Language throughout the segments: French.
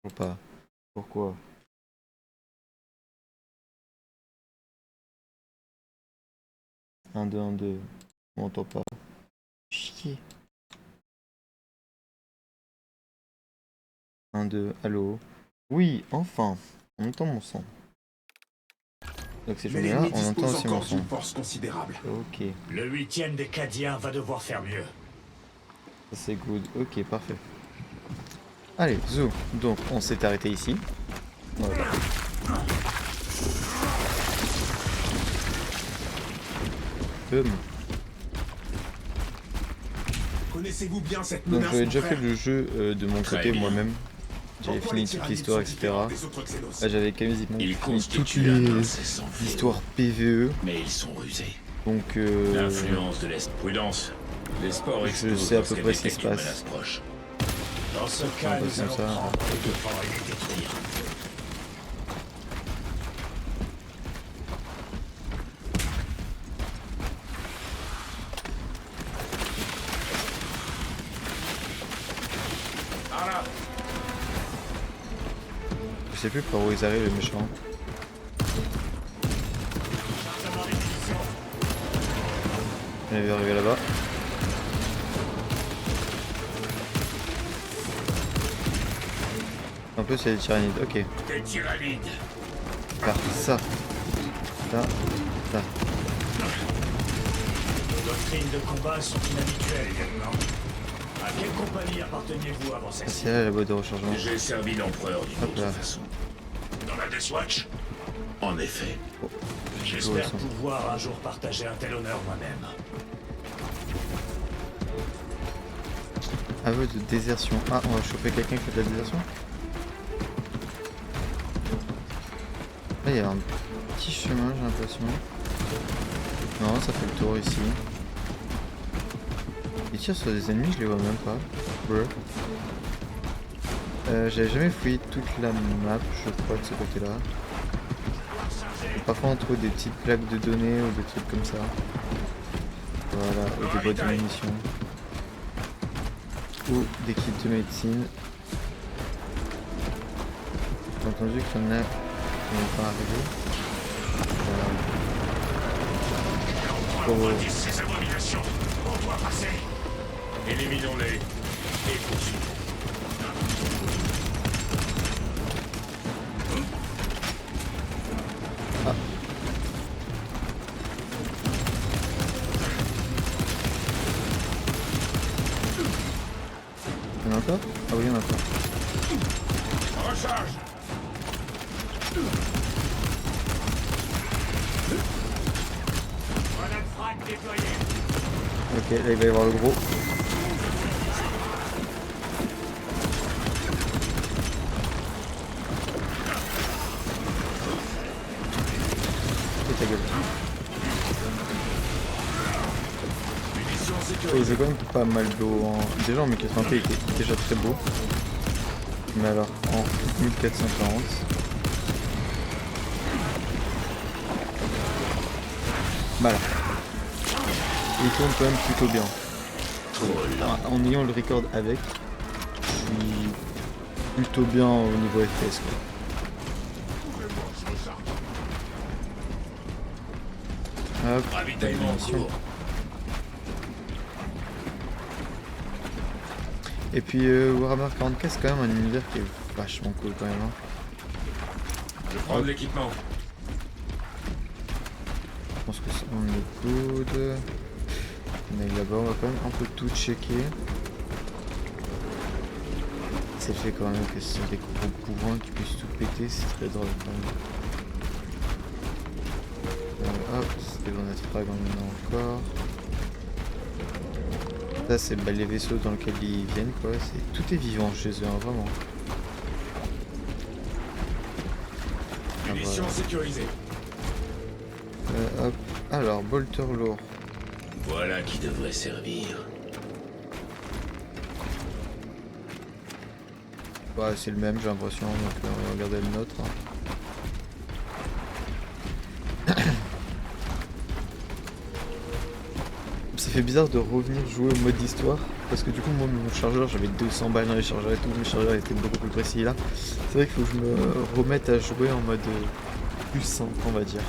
Ou pas. Pourquoi? Un 2 1 2. On entend pas. Chier. 1 2. Allô? Oui, enfin. On entend mon son. Donc c'est Mais jamais là, l'ennemi on entend dispose aussi mon encore son. d'une force considérable. Ok. Le 8ème des Cadiens va devoir faire mieux. Ça c'est good. Ok, parfait. Allez, zou. Donc on s'est arrêté ici. Voilà. Boum. Connaissez-vous bien cette Donc menace, j'avais mon déjà fait frère? le jeu de mon Très côté bien. moi-même. J'avais Pourquoi les fini toute tyrannides l'histoire, sont etc. différents des autres Xenos? Là j'avais quasiment Ils fini toutes constituent un les incessant fléau. histoires PVE. Mais ils sont rusés. Donc L'influence de l'Est. Prudence. Les sports je explosent sais à peu lorsqu'ils près ce qui se détectent une passe. menace proche. Dans ce On cas, va nous passer allons comme ça. prendre les devants et les détruire. Je sais plus par où ils arrivent les méchants. Il va arriver là-bas. En plus il y a des tyrannides, ok. Des tyrannides. Par ça. Ça. Ça. Nos doctrines de combat sont inhabituelles, lieutenant. À quelle compagnie apparteniez-vous avant C'est celle-ci? là la boîte de rechargement. J'ai servi l'empereur d'une Hop autre là. façon. Dans la Death Watch. En effet. J'espère pouvoir un jour partager un tel honneur moi-même. Aveu de désertion. Ah, on va choper quelqu'un qui fait de la désertion. Là, il y a un petit chemin, j'ai l'impression. Non, ça fait le tour ici. Ils tirent sur des ennemis, je les vois même pas. Brr. J'avais jamais fouillé toute la map, je crois, de ce côté-là. Parfois on trouve des petites plaques de données ou des trucs comme ça. Voilà, ou des boîtes de munitions. Ou des kits de médecine. J'ai entendu qu'il y en a qui n'ont pas arrivé. Voilà. Refroidissent ces abominations. On doit passer. Éliminons-les. Et poursuivons. Il y en a encore? Ah oui, il y en a encore. Recharge. Grenade frag déployée. Ok, là il va y avoir le gros. Et ta gueule. Munitions Oh, sécurisées. j'ai quand même pas mal d'eau en... Déjà en 1400 il était déjà très beau. Mais alors en 1440... Voilà. Il tourne quand même plutôt bien. En ayant le record avec, je suis plutôt bien au niveau FPS quoi. Hop, Ravitaillement en munitions. cours. Et puis Warhammer 40k c'est quand même un univers qui est vachement cool quand même. Hein. Je prends de l'équipement. Je pense que on est good. On est là-bas, on va quand même un peu tout checker. C'est le fait quand même que ce sont des gros courants qui puissent tout péter, c'est très drôle quand même. Hop, c'est des grenades frag, on en a encore. Ça c'est bah, les vaisseaux dans lesquels ils viennent quoi, tout est vivant chez eux, hein, vraiment. Ah, Munitions voilà. sécurisées. Hop, alors bolter lourd. Voilà qui devrait servir. Bah, c'est le même j'ai l'impression, donc on va regarder le nôtre. Hein. Ça ça fait bizarre de revenir jouer au mode histoire. Parce que du coup, moi, mon chargeur, j'avais 200 balles dans les chargeurs et tout. Mon chargeur était beaucoup plus précis là. C'est vrai qu'il faut que je me remette à jouer en mode plus simple, on va dire.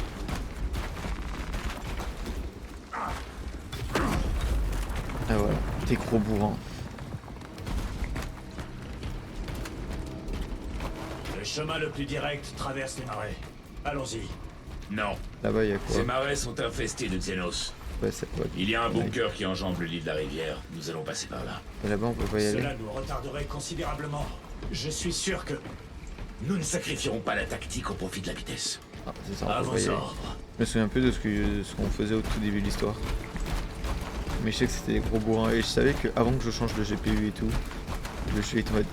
Ah voilà, t'es gros bourrin. Le chemin le plus direct traverse les marais. Allons-y. Non, Là-bas, il y a quoi? ces marais sont infestés de Xenos. Ouais, c'est quoi? Il y a un bunker qui enjambe le lit de la rivière. Nous allons passer par là. Là-bas, on peut pas y aller. Cela nous retarderait considérablement. Je suis sûr que... Nous ne sacrifierons pas la tactique au profit de la vitesse. Ah, c'est ça, À on peut vos pas y aller. ordres. Je me souviens un peu de ce qu'on faisait au tout début de l'histoire. Mais je sais que c'était des gros bourrins. Et je savais qu'avant que je change de GPU et tout, le jeu était en mode...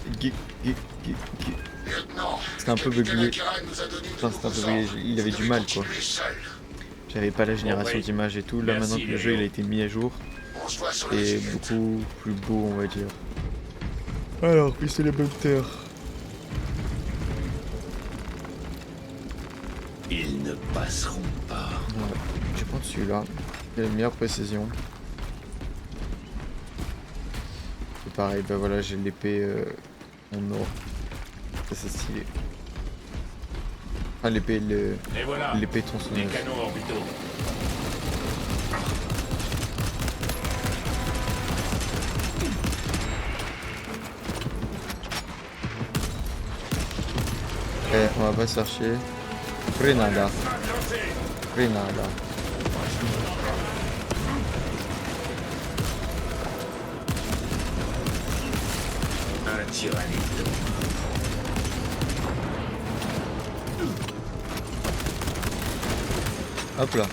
C'était un peu bugué. Enfin, c'était un peu bugué. Il avait du mal, quoi. J'avais pas la génération d'images et tout. Là, Merci, maintenant que le jeu il a été mis à jour. Et beaucoup plus beau, on va dire. Alors, puis c'est les bunkers. Ils ne passeront pas. Ouais, je prends celui-là. Il a la meilleure précision. Et pareil, bah voilà, j'ai l'épée en or. Ça, c'est stylé. Ah, l'épée, Et voilà, l'épée des tronçonneuse. canons orbitaux. Eh, on va pas se faire chier. Grenada. Grenada. Un tyrannide. Hop là.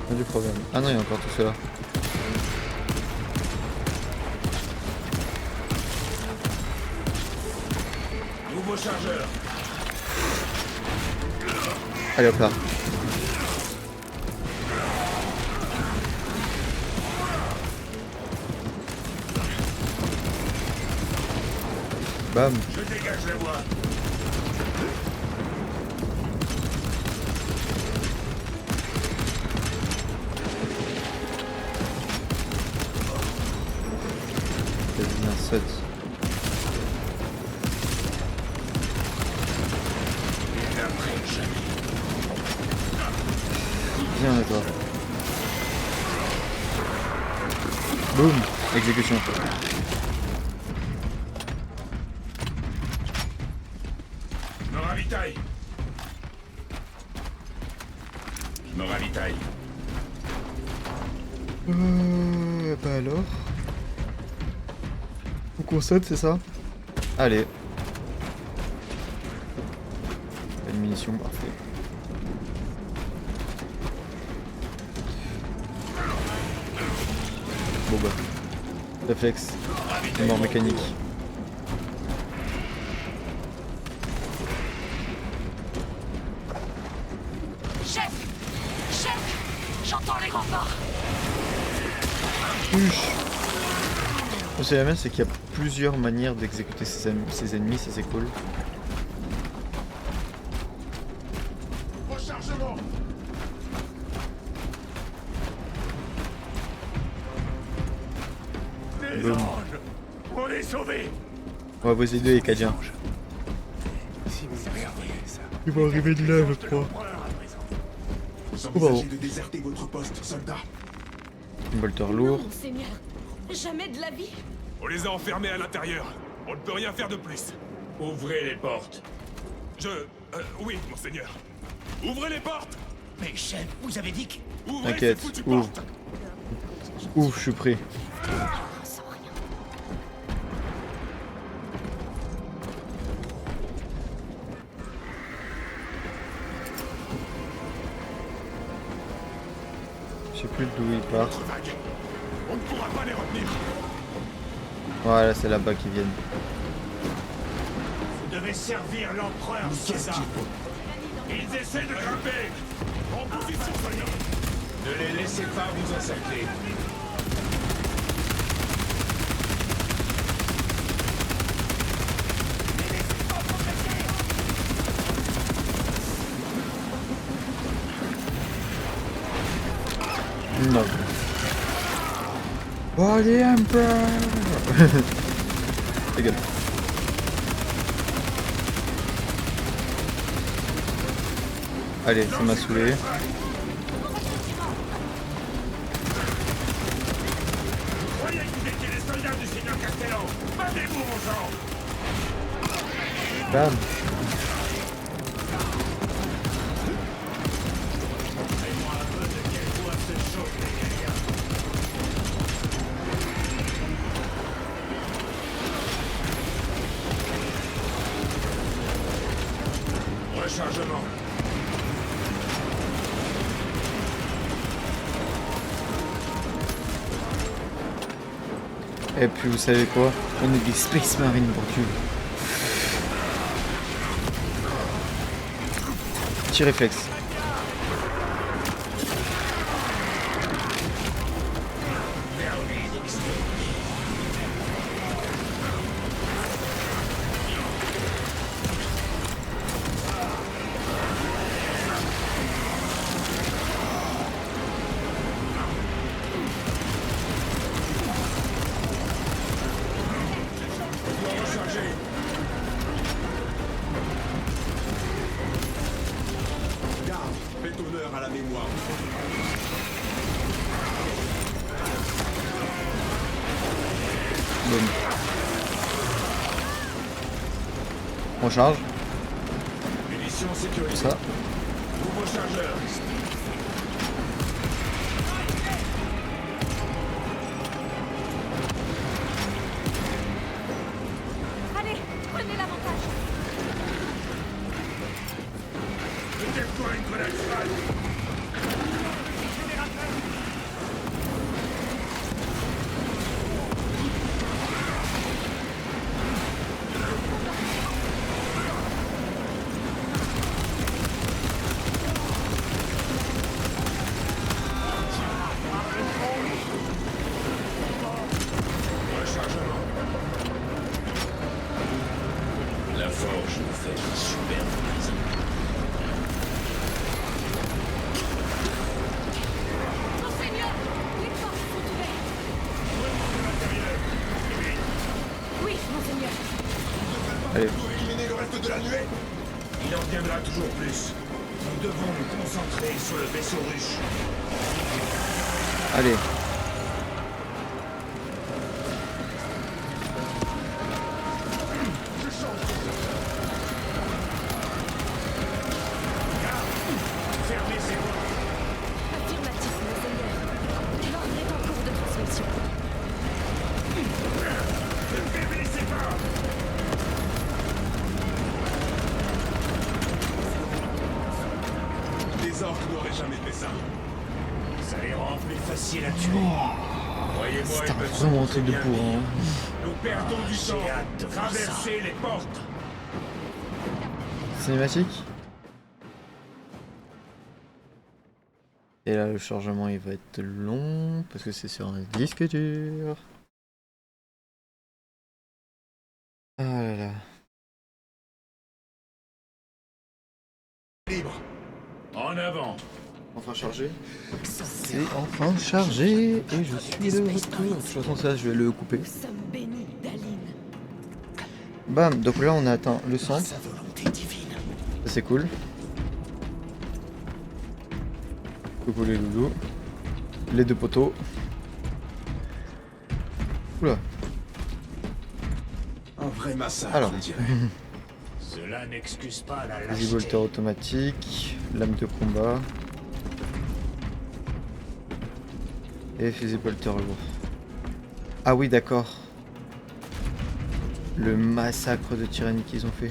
Pas du problème. Ah non, il y a encore tout cela. Nouveau chargeur. Allez hop là. Bam. Je dégage la voie. C'est bien saute. Et après, jamais. Viens toi. Boum. Exécution. Je me ravitaille. Je me ravitaille. Bah alors. Faut qu'on saute, c'est ça? Allez. Pas de munitions, parfait. Bon bah. Réflexe. Mort mécanique. Chef! Chef! J'entends les renforts! Ce que j'aime bien, c'est qu'il y a plusieurs manières d'exécuter ses ennemis, ça c'est cool. Rechargement. Des Boum. anges. On est sauvés. On va vous aider les Cadiens. Ils vont arriver de là, je crois. Vous Oh, bah, envisagez de déserter votre poste, soldat. Un bolter lourd. Non, Seigneur! Jamais de la vie! On les a enfermés à l'intérieur. On ne peut rien faire de plus. Ouvrez les portes. Oui, monseigneur. Ouvrez les portes. Mais chef, vous avez dit que... Ouvrez T'inquiète, ces foutues ouvre. portes. Ouf, je suis prêt. Sans rien. Je sais plus d'où il part. Vague. On ne pourra pas les retenir. Voilà, c'est là-bas qu'ils viennent. Vous devez servir l'empereur, Mais c'est qu'est-ce ça. qu'il faut? Ils essaient de grimper. En position, seigneur. Ne les laissez pas vous encercler. Non. Oh the Emperor. Les gars. Allez, ça m'a saoulé. Croyez que vous étiez les soldats du Seigneur Castellan. Battez-vous, mon sang. Bam. Fais-moi un peu de quel bois se chauffe les guerriers. Rechargement. Et puis vous savez quoi? On est des Space Marines pour Dieu. Petit réflexe. Garde, faites honneur à la mémoire. Boum. On charge. Munitions sécurisées. Ça. Nouveau chargeur. Allez, prenez l'avantage. Jette-toi une grenade cheval. Rechargement. La forge nous fait un superbe présent. Monseigneur, les portes sont ouvertes. Oui, monseigneur. Allez. Pour éliminer le reste de la nuée. Il en viendra toujours plus. Nous devons nous concentrer sur le vaisseau ruche. Allez. Fermez ces voies. Affirmatif, monseigneur. L'ordre est en cours de transmission. Ne faiblissez pas. Les orques n'auraient jamais fait ça. Ça les rend plus faciles à tuer. Croyez-moi, C'est ils peuvent vraiment un se truc de bien bourrin. vivre. Nous perdons du J'ai temps. hâte de voir Traversez les portes. Cinématique. Et là le chargement il va être long parce que c'est sur un disque dur. Ah là là. Libre. En avant. Enfin chargé. C'est enfin chargé et je suis de retour. De toute façon ça je vais le couper. Nous sommes bénis d'Aline. Bam, donc là on a atteint le centre. Sa volonté divine. Ça c'est cool. Coucou les loulous. Les deux poteaux. Oula. Un vrai massacre, Alors. je dirais. Cela n'excuse pas la Vas-y, lâcheté. volteur automatique. Lame de combat. Et fusil bolter lourd. Ah oui d'accord. Le massacre de tyrannie qu'ils ont fait.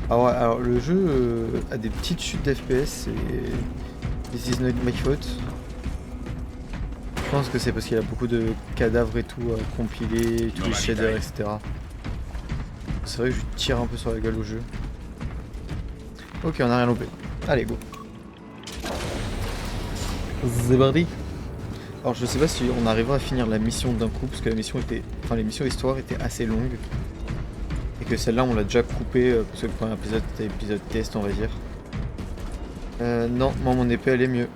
Ah ouais, alors le jeu a des petites chutes d'FPS et this is not my fault. Je pense que c'est parce qu'il y a beaucoup de cadavres et tout à compiler, tous les shaders, etc. C'est vrai que je tire un peu sur la gueule au jeu. Ok, on a rien loupé. Allez, go. C'est parti. Alors je sais pas si on arrivera à finir la mission d'un coup, parce que la mission était, enfin les missions histoire étaient assez longues. Et que celle-là on l'a déjà coupée, parce que le premier épisode c'était épisode test on va dire. Non, moi mon épée elle est mieux.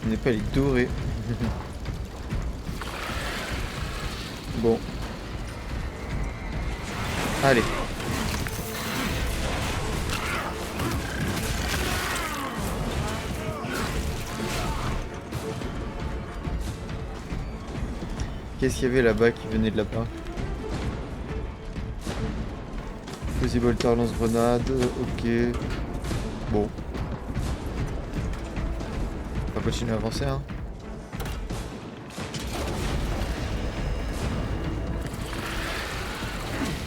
Mon épée elle est dorée. Bon. Allez. Qu'est-ce qu'il y avait là-bas qui venait de là-bas? Fusil bolter, lance-grenade, ok. Bon. On va continuer à avancer, hein.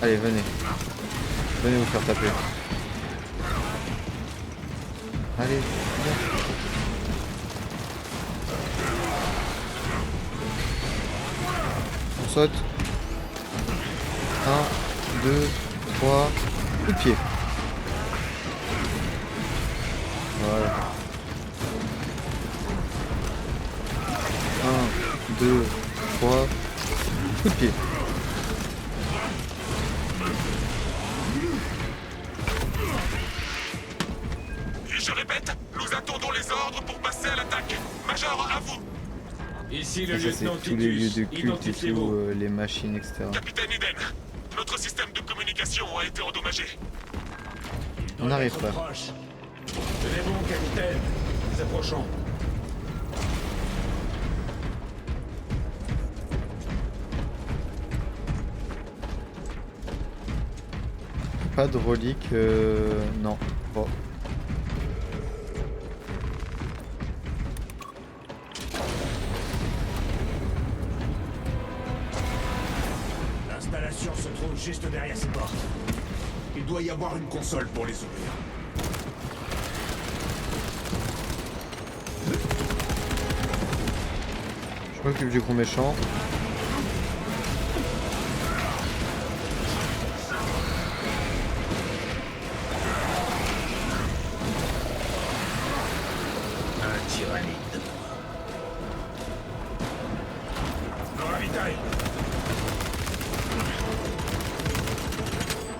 Allez, venez. Venez vous faire taper. Allez, viens. On saute. 1, 2, 3. Coup de pied. Voilà. 1, 2, 3. Coup de pied. Et je répète, nous attendons les ordres pour passer à l'attaque. Major, à vous. Ici le Et ça c'est lieutenant tous les lieux Titus. de culte et Identifiez-vous. tout, les machines, etc. Capitaine Eden, notre système de communication a été endommagé. On n'arrive pas. Proche. Tenez bon, capitaine. Nous approchons. Pas de relique, non. Bon. L'installation se trouve juste derrière ces portes. Il doit y avoir une console pour les ouvrir. Je m'occupe du gros méchant. Un tyrannide. Nous ravitaille.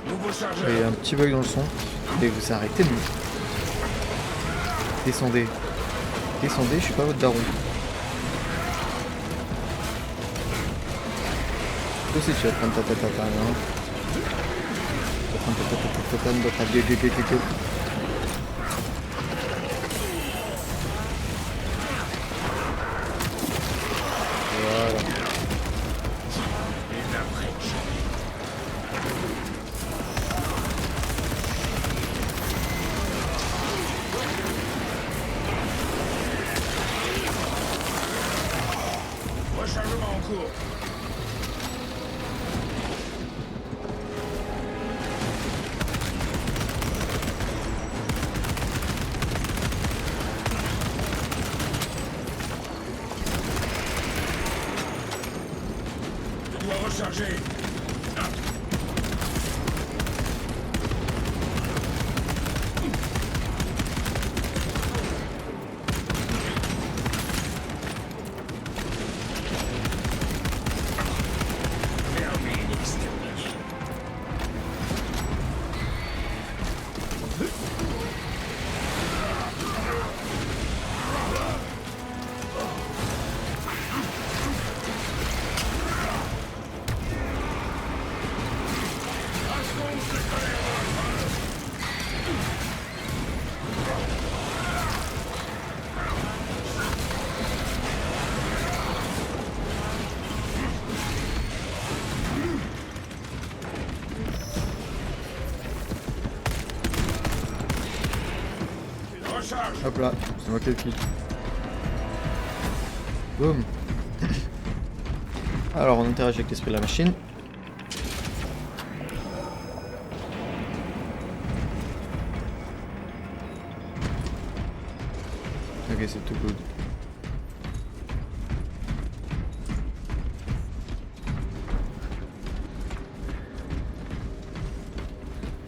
Nouveau chargeur. Il y a un petit bug dans le son. Et vous arrêtez de me... Descendez. Descendez, je suis pas votre daron. Toi aussi tu vas prendre ta tatata, hein. Tu vas prendre ta tatata dans ta gueule. Voilà. Et d'après. Rechargement en cours. Je dois recharger. Vermine exterminée. Recharge. Hop là, c'est moi qui le clique. Boum. Alors on interagit avec l'esprit de la machine. Ok, c'est tout good.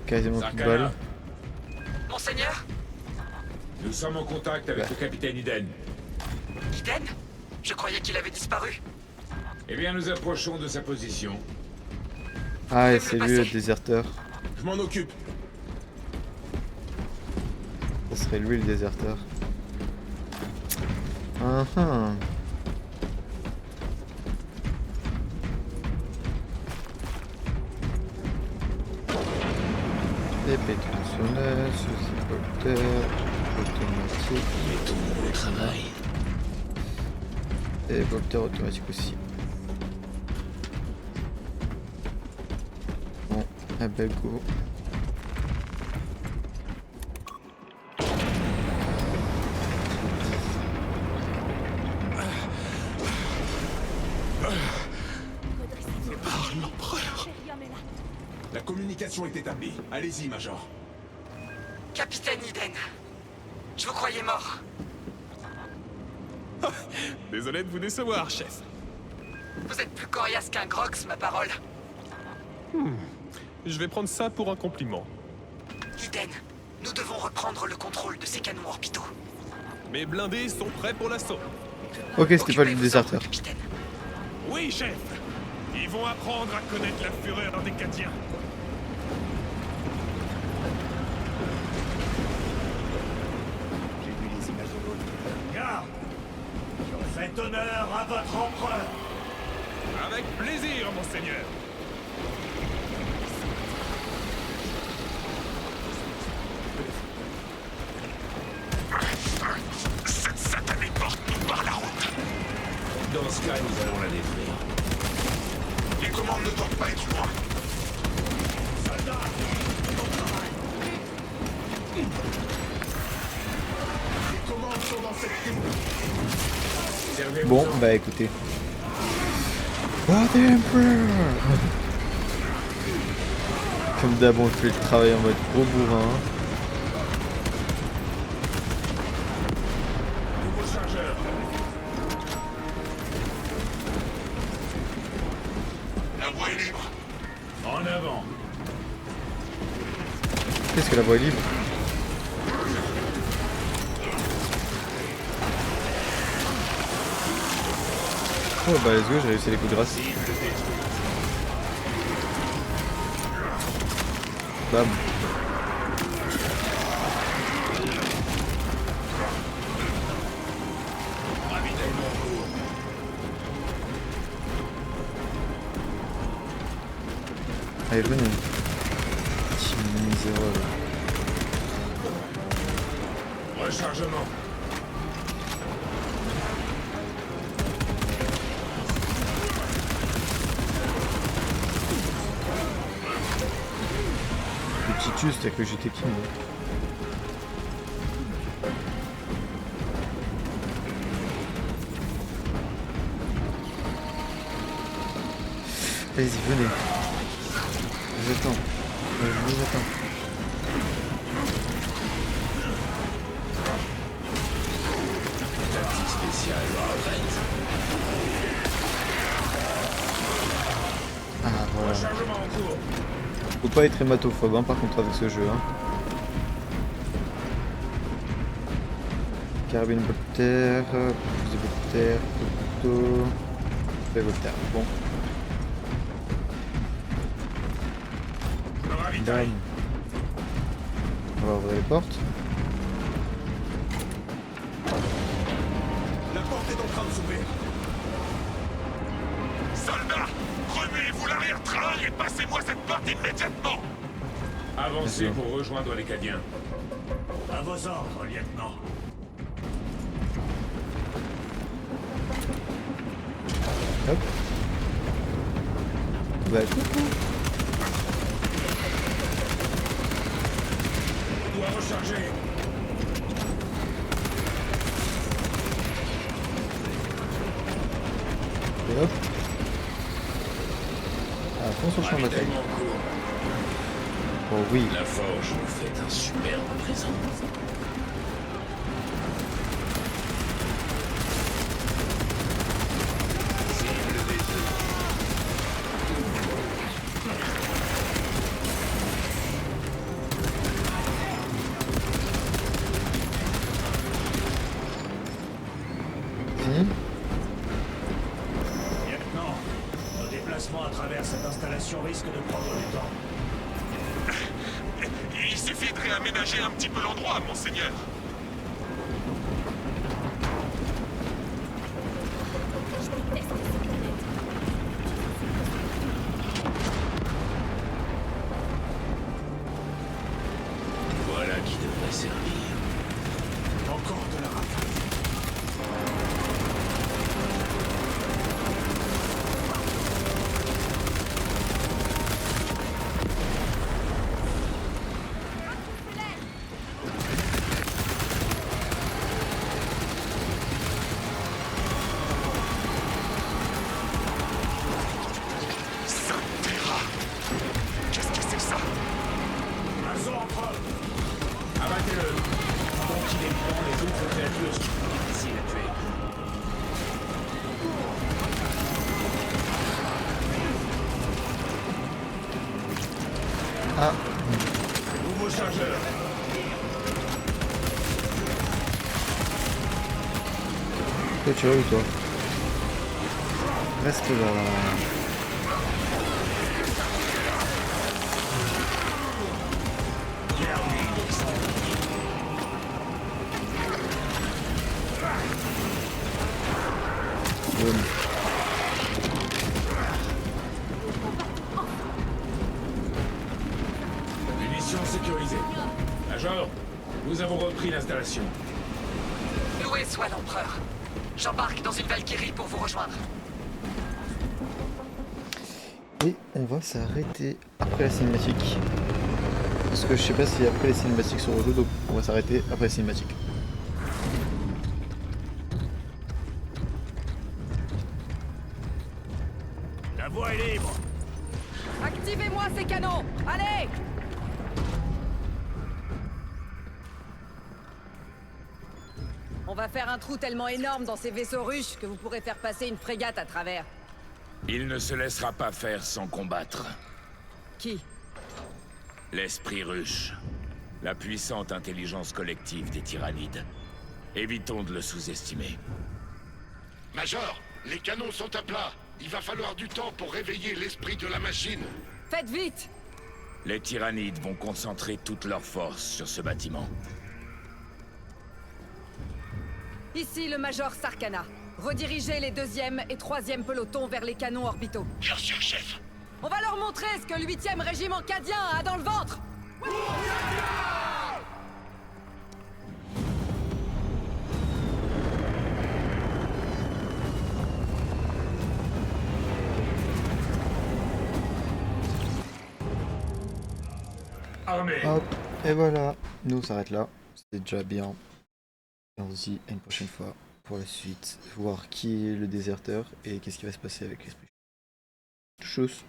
Quasiment plus de Zarkana, balles. Monseigneur, nous sommes en contact avec Bah. le capitaine Eden. Eden? Je croyais qu'il avait disparu. Eh bien, nous approchons de sa position. Ah, et c'est lui le déserteur. Je m'en occupe. Ça serait lui le déserteur. Ah ah. Épée tronçonneuse, sous-hélicoptère, automatique. Mettons au travail. Et hélicoptère automatique aussi. Bon, un bel go. La communication est établie. Allez-y, Major. Capitaine Eden, je vous croyais mort. Désolé de vous décevoir, chef. Vous êtes plus coriace qu'un Grox, ma parole. Je vais prendre ça pour un compliment. Eden, nous devons reprendre le contrôle de ces canons orbitaux. Mes blindés sont prêts pour l'assaut. Ok, c'était pas le Occupez vos déserteur. ordres, capitaine. Oui, chef. Ils vont apprendre à connaître la fureur des Cadiens. J'ai vu les images de l'autre. Garde! Faites honneur à votre empereur! Avec plaisir, monseigneur. Cette satanée porte nous barre la route. Dans ce cas, nous allons la détruire. Les commandes ne doivent pas être loin. Soldats! Les commandes sont dans cette cellule. Bon, bah écoutez. What the Emperor. Comme d'hab, on fait le travail en mode gros bourrin. Nouveau chargeur. La voie est libre. En avant! Qu'est-ce que la voie est libre? Oh bah let's go, j'ai réussi les coups de grâce. Bam. Allez, venez. Team misérable. Rechargement. Le Titus, t'as que j'étais king. Allez-y, venez. Je vous attends. Je vous attends. Tactique spéciale retraite. Ah voilà. Rechargement en cours. Faut pas être hématophobe hein, par contre avec ce jeu. Hein. Carabine Voltaire, fusil Voltaire, couteau, fait Voltaire. Bon. Bam. On va ouvrir les portes. La porte est en train de s'ouvrir. Soldats, remuez-vous l'arrière-train et passez-moi cette porte immédiatement. Avancez pour rejoindre les Cadiens. À vos ordres, lieutenant. Hop. Bah coucou. On doit recharger. Et hop. À fond sur le champ de bataille. Ravitaillement en cours. Oh oui. La forge nous fait un superbe présent. Cible des deux. Fini. Lieutenant, nos déplacements à travers cette installation risquent de prendre du temps. Ils suffit de réaménager un petit peu l'endroit, monseigneur. Je déteste ces planètes. Voilà qui devrait servir. Encore de la racaille. Saint-Terra. Qu'est-ce que c'est que ça? Un zoo empereur. Abattez-le. Pendant qu'il éprend les autres créatures sont plus difficiles à tuer. Ah, Nouveau chargeur. toi tu vas où toi? Reste là. Boum. Munitions sécurisées. Major, nous avons repris l'installation. Loué soit l'empereur. J'embarque dans une Valkyrie pour vous rejoindre. Et on va s'arrêter après la cinématique. Parce que je sais pas si après les cinématiques sont rejouées, donc on va s'arrêter après les cinématiques. La voie est libre. Activez-moi ces canons! Allez! On va faire un trou tellement énorme dans ces vaisseaux russes que vous pourrez faire passer une frégate à travers. Il ne se laissera pas faire sans combattre. Qui? L'esprit ruche. La puissante intelligence collective des tyrannides. Évitons de le sous-estimer. Major, les canons sont à plat. Il va falloir du temps pour réveiller l'esprit de la machine. Faites vite! Les tyrannides vont concentrer toute leur force sur ce bâtiment. Ici le Major Sarkana. Redirigez les 2e et 3e pelotons vers les canons orbitaux. Bien sûr, chef. On va leur montrer ce que le 8e régiment cadien a dans le ventre! Armée! Hop, et voilà, nous on s'arrête là, c'est déjà bien. Et on se dit à une prochaine fois pour la suite, voir qui est le déserteur et qu'est-ce qui va se passer avec l'esprit. Tchuss.